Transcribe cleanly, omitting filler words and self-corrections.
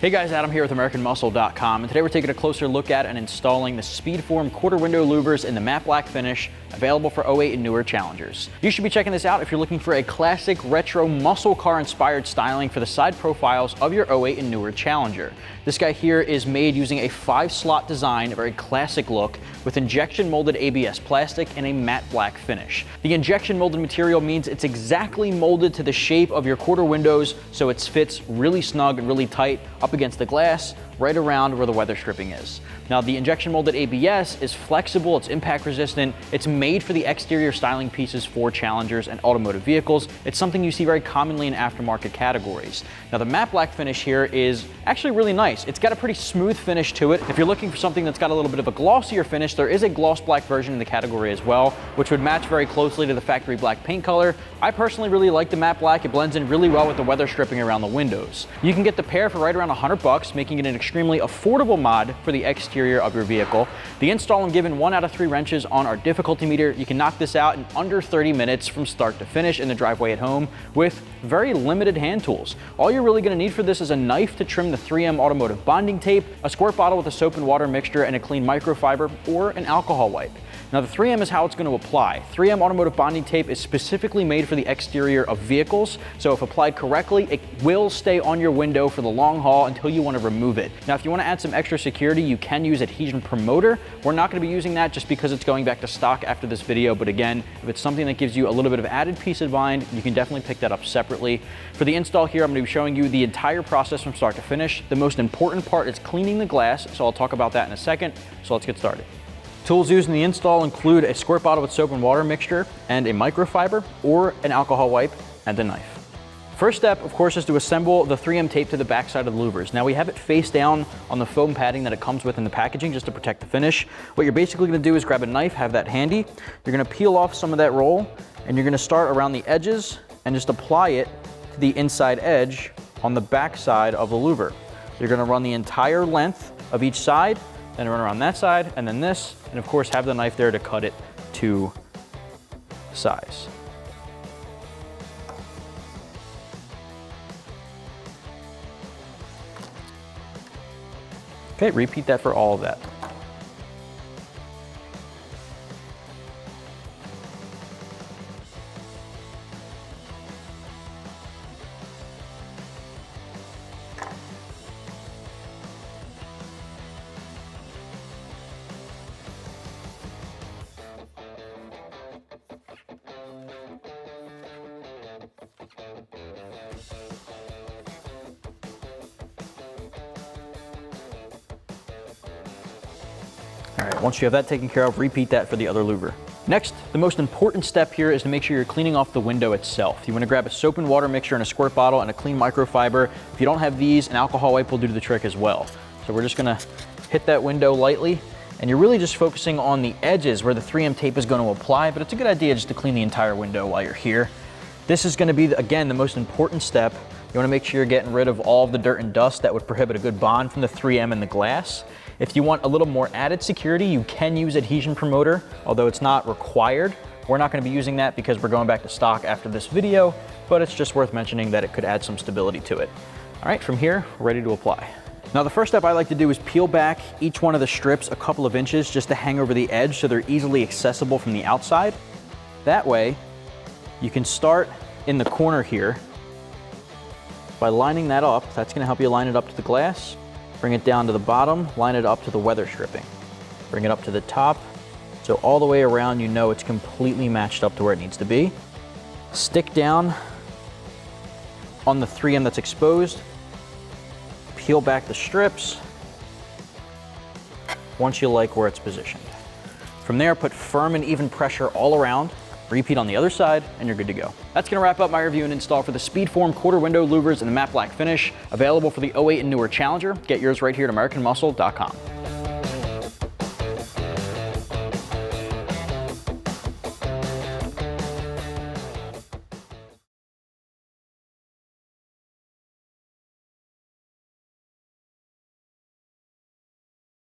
Hey guys, Adam here with AmericanMuscle.com, and today we're taking a closer look at and installing the SpeedForm Quarter Window Louvers in the matte black finish, available for 08 and newer Challengers. You should be checking this out if you're looking for a classic retro muscle car inspired styling for the side profiles of your 08 and newer Challenger. This guy here is made using a 5-slot design, a very classic look, with injection molded ABS plastic and a matte black finish. The injection molded material means it's exactly molded to the shape of your quarter windows, so it fits really snug and really tight up against the glass, right around where the weather stripping is. Now, the injection molded ABS is flexible, it's impact resistant, it's made for the exterior styling pieces for Challengers and automotive vehicles. It's something you see very commonly in aftermarket categories. Now, the matte black finish here is actually really nice. It's got a pretty smooth finish to it. If you're looking for something that's got a little bit of a glossier finish, there is a gloss black version in the category as well, which would match very closely to the factory black paint color. I personally really like the matte black. It blends in really well with the weather stripping around the windows. You can get the pair for right around $100, making it an extremely affordable mod for the exterior of your vehicle. The install and given 1 out of 3 wrenches on our difficulty meter. You can knock this out in under 30 minutes from start to finish in the driveway at home with very limited hand tools. All you're really going to need for this is a knife to trim the 3M automotive bonding tape, a squirt bottle with a soap and water mixture and a clean microfiber, or an alcohol wipe. Now, the 3M is how it's going to apply. 3M automotive bonding tape is specifically made for the exterior of vehicles, so if applied correctly, it will stay on your window for the long haul until you want to remove it. Now, if you want to add some extra security, you can use adhesion promoter. We're not going to be using that just because it's going back to stock after this video, but again, if it's something that gives you a little bit of added peace of mind, you can definitely pick that up separately. For the install here, I'm going to be showing you the entire process from start to finish. The most important part is cleaning the glass, so I'll talk about that in a second, so let's get started. Tools used in the install include a squirt bottle with soap and water mixture and a microfiber or an alcohol wipe and a knife. First step, of course, is to assemble the 3M tape to the back side of the louvers. Now, we have it face down on the foam padding that it comes with in the packaging just to protect the finish. What you're basically going to do is grab a knife, have that handy. You're going to peel off some of that roll and you're going to start around the edges and just apply it to the inside edge on the back side of the louver. You're going to run the entire length of each side, then run around that side and then this, and of course have the knife there to cut it to size. Okay, repeat that for all of that. All right, once you have that taken care of, repeat that for the other louver. Next, the most important step here is to make sure you're cleaning off the window itself. You want to grab a soap and water mixture and a squirt bottle and a clean microfiber. If you don't have these, an alcohol wipe will do the trick as well. So we're just going to hit that window lightly, and you're really just focusing on the edges where the 3M tape is going to apply, but it's a good idea just to clean the entire window while you're here. This is going to be, again, the most important step. You want to make sure you're getting rid of all of the dirt and dust that would prohibit a good bond from the 3M and the glass. If you want a little more added security, you can use adhesion promoter, although it's not required. We're not going to be using that because we're going back to stock after this video, but it's just worth mentioning that it could add some stability to it. All right, from here, we're ready to apply. Now, the first step I like to do is peel back each one of the strips a couple of inches just to hang over the edge so they're easily accessible from the outside. That way, you can start in the corner here by lining that up. That's going to help you line it up to the glass. Bring it down to the bottom, line it up to the weather stripping. Bring it up to the top, so all the way around you know it's completely matched up to where it needs to be. Stick down on the 3M that's exposed, peel back the strips once you like where it's positioned. From there, put firm and even pressure all around. Repeat on the other side, and you're good to go. That's gonna wrap up my review and install for the SpeedForm Quarter Window Louvers in the matte black finish, available for the 08 and newer Challenger. Get yours right here at AmericanMuscle.com.